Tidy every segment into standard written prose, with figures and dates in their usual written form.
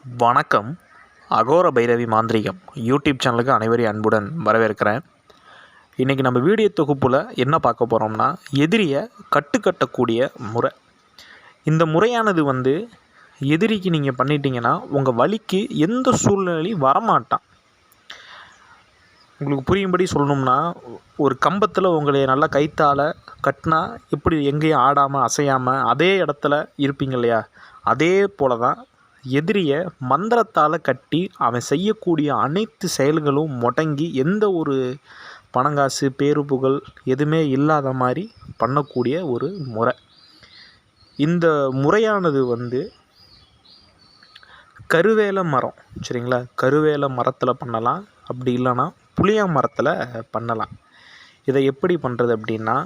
வணக்கம். அகோர பைரவி மாந்திரீகம் யூடியூப் சேனலுக்கு அனைவரையும் அன்புடன் வரவேற்கிறேன். இன்றைக்கி நம்ம வீடியோ தொகுப்பில் என்ன பார்க்க போகிறோம்னா, எதிரியை கட்டுக்கட்டக்கூடிய முறை. இந்த முறையானது எதிரிக்கு நீங்கள் பண்ணிட்டீங்கன்னா உங்கள் வலிக்கு எந்த சூழ்நிலையும் வரமாட்டான். உங்களுக்கு புரியும்படி சொல்லணும்னா, ஒரு கம்பத்தில் உங்களை நல்லா கைத்தால் கட்டினா எப்படி எங்கேயும் ஆடாமல் அசையாமல் அதே இடத்துல இருப்பீங்க இல்லையா, அதே போல் தான் எதிரியை மந்திரத்தால் கட்டி அவன் செய்யக்கூடிய அனைத்து செயல்களும் முடங்கி எந்த ஒரு பணங்காசு பேரு புகழ் எதுவுமே இல்லாத மாதிரி பண்ணக்கூடிய ஒரு முறை. இந்த முறையானது கருவேல மரம், சரிங்களா, கருவேல மரத்தில் பண்ணலாம், அப்படி இல்லைன்னா புளியா மரத்தில் பண்ணலாம். இதை எப்படி பண்ணுறது அப்படின்னா,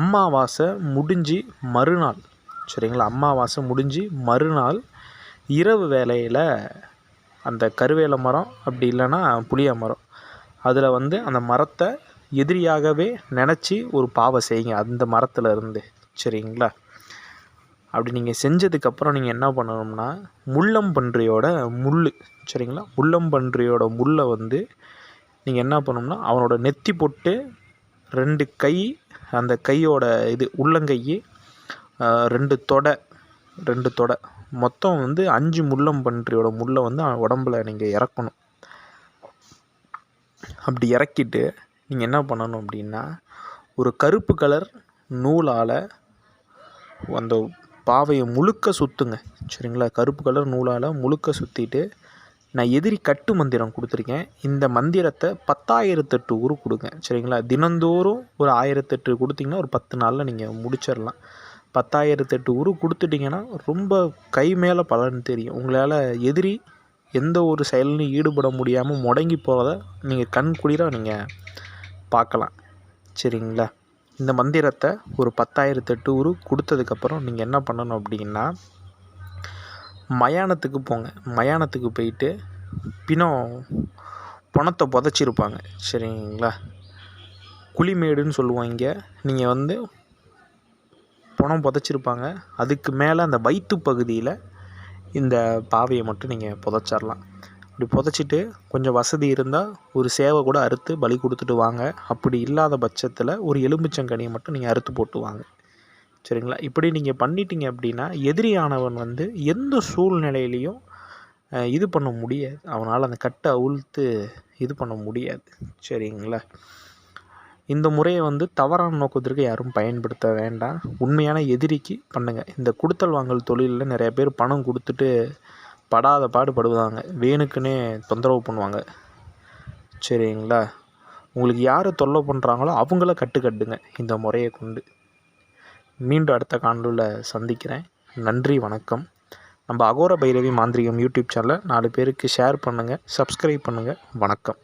அமாவாசை முடிஞ்சு மறுநாள், சரிங்களா, அமாவாசை முடிஞ்சு மறுநாள் இரவு வேளையில் அந்த கருவேல மரம் அப்படி இல்லைன்னா புளிய மரம் அதில் அந்த மரத்தை எதிரியாகவே நினச்சி ஒரு பாவை செய்யுங்க அந்த மரத்தில் இருந்து, சரிங்களா. அப்படி நீங்கள் செஞ்சதுக்கப்புறம் நீங்கள் என்ன பண்ணணும்னா, முள்ளம்பன்றியோட முள், சரிங்களா, முள்ளம்பன்றியோட முள்ளை நீங்கள் என்ன பண்ணணும்னா அவனோட நெத்தி போட்டு 2 கை, அந்த கையோட உள்ளங்கை 2 தொடை மொத்தம் 5 முள்ளம்பன்றியோட முள்ளை அவன் உடம்புல நீங்கள் இறக்கணும். அப்படி இறக்கிட்டு நீங்கள் என்ன பண்ணணும் அப்படின்னா, ஒரு கருப்பு கலர் நூலால் அந்த பாவையை முழுக்க சுற்றுங்க, சரிங்களா. கருப்பு கலர் நூலால் முழுக்க சுற்றிட்டு, நான் எதிரி கட்டு மந்திரம் கொடுத்துருக்கேன். இந்த மந்திரத்தை 10,008 உரு கொடுங்க, சரிங்களா. தினந்தோறும் ஒரு 1008 கொடுத்தீங்கன்னா ஒரு 10 நாளில் நீங்கள் முடிச்சிடலாம். 10,008 உரு கொடுத்துட்டிங்கன்னா ரொம்ப கை மேலே பலன் தெரியும். உங்களால் எதிரி எந்த ஒரு செயலையும் ஈடுபட முடியாமல் முடங்கி போகிறத நீங்கள் கண் குளிர நீங்கள் பார்க்கலாம், சரிங்களா. இந்த மந்திரத்தை ஒரு 10,008 உரு கொடுத்ததுக்கப்புறம் நீங்கள் என்ன பண்ணணும் அப்படின்னா, மயானத்துக்கு போங்க. மயானத்துக்கு போயிட்டு பணத்தை புதைச்சிருப்பாங்க, சரிங்களா. குழிமேடுன்னு சொல்லுவோம் இங்கே. நீங்கள் பணம் புதைச்சிருப்பாங்க, அதுக்கு மேலே அந்த வயிற்று பகுதியில் இந்த பாவையை மட்டும் நீங்கள் புதைச்சிடலாம். அப்படி புதைச்சிட்டு கொஞ்சம் வசதி இருந்தால் ஒரு சேவை கூட அறுத்து பலி கொடுத்துட்டு வாங்க. அப்படி இல்லாத பட்சத்தில் ஒரு எலுமிச்சங்கனியை மட்டும் நீங்கள் அறுத்து போட்டு வாங்க, சரிங்களா. இப்படி நீங்கள் பண்ணிட்டீங்க அப்படின்னா எதிரியானவன் எந்த சூழ்நிலையிலையும் இது பண்ண முடியாது. அவனால் அந்த கட்டை அவிழ்த்து இது பண்ண முடியாது, சரிங்களா. இந்த முறையை தவறான நோக்கத்திற்கு யாரும் பயன்படுத்த வேண்டாம். உண்மையான எதிரிக்கு பண்ணுங்கள். இந்த கொடுத்தல் வாங்கல் தொழிலில் நிறைய பேர் பணம் கொடுத்துட்டு படாத பாடுபடுவாங்க, வேணுக்குன்னே தொந்தரவு பண்ணுவாங்க, சரிங்களா. உங்களுக்கு யார் தொல்லை பண்ணுறாங்களோ அவங்கள கட்டுங்க இந்த முறையை கொண்டு. மீண்டும் அடுத்த காணொளியில் சந்திக்கிறேன். நன்றி, வணக்கம். நம்ம அகோர பைரவி மாந்திரீகம் யூடியூப் சேனலை 4 பேருக்கு ஷேர் பண்ணுங்கள், சப்ஸ்கிரைப் பண்ணுங்கள். வணக்கம்.